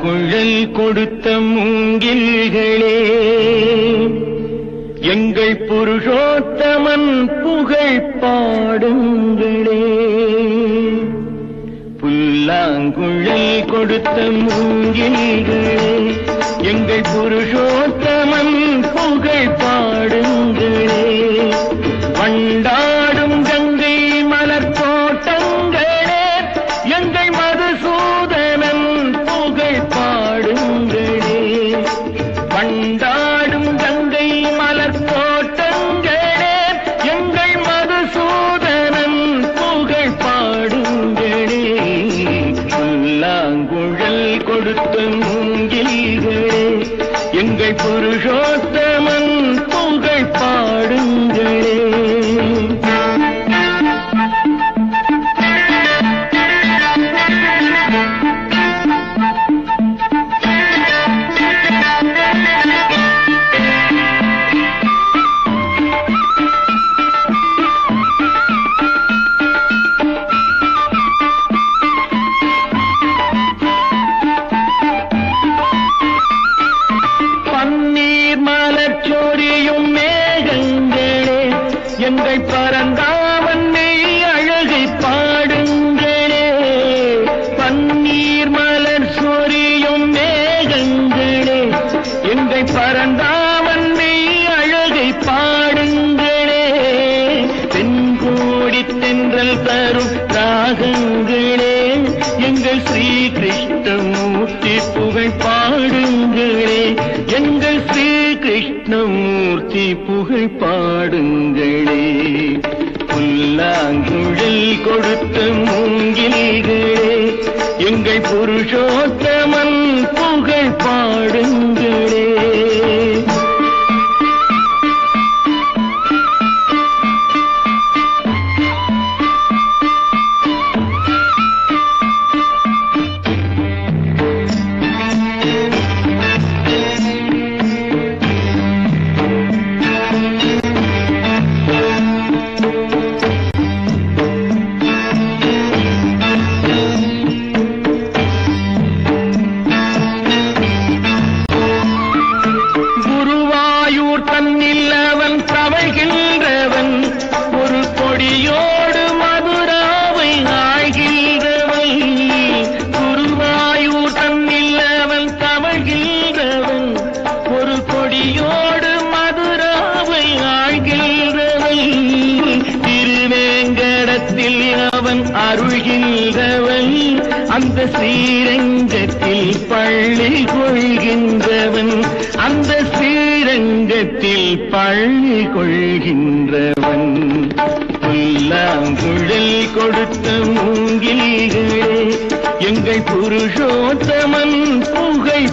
புல்லாங்குழல் கொடுத்த மூங்கில்களே, எங்கள் புருஷோத்தமன் புகழ் பாடுங்களே. புல்லாங்குழல் கொடுத்த மூங்கில்களே, எங்கள் புருஷோத்தமன் புகழ் பாடுங்களே. வண்டாடும் கங்கை மலர் தோட்டங்களே, எங்கள் மதுசூதனன் புகழ் பாடுங்களே. வண்டாடும் கங்கை மலர் தோட்டங்களே, எங்கள் மதுசூதனன் புகழ் பாடுங்களே. புல்லாங்குழல் கொடுத்த மூங்கில்களே, எங்கள் புருஷோத்தமன் புகழ் பாடுங்களே. மலர்ச்சோரியும் மேகங்களே, எங்கள் பரந்தாமன் மெய் அழகை பாடுங்களே. பன்னீர் மலர் சொரியும் மேகங்களே, எங்கள் பரந்தாமன் மெய் அழகை பாடுங்களே. தென்கோடி தென்றல் தரும் ராகங்களே, எங்கள் ஸ்ரீ கிருஷ்ணமூர்த்தி புகழ் பாடுங்களே. எங்கள் ஸ்ரீ கிருஷ்ணமூர்த்தி புகழ் பாடுங்களே. புல்லாங்குழல் கொடுத்த மூங்கில்களே, எங்கள் புருஷோத்தமன் புகழ் பாடுங்களே. தன்னில் அவன் தவழ்கின்றவன், ஒரு கொடியோடு மதுராவை ஆழ்கின்றவன். குருவாயூர் தன்னில் அவன் தவழ்கின்றவன், ஒரு கொடியோடு மதுராவை ஆழ்கின்றவன். திருவேங்கடத்தில் அவன் அருள்கின்றவன், அந்த ஸ்ரீரங்கத்தில் பள்ளி கொள்கின்றவன். அந்த ஸ்ரீரங்கத்தில் பள்ளி கொள்கின்றவன். புல்லாங்குழல் கொடுத்த மூங்கில்களே, எங்கள் புருஷோத்தமன் புகழ்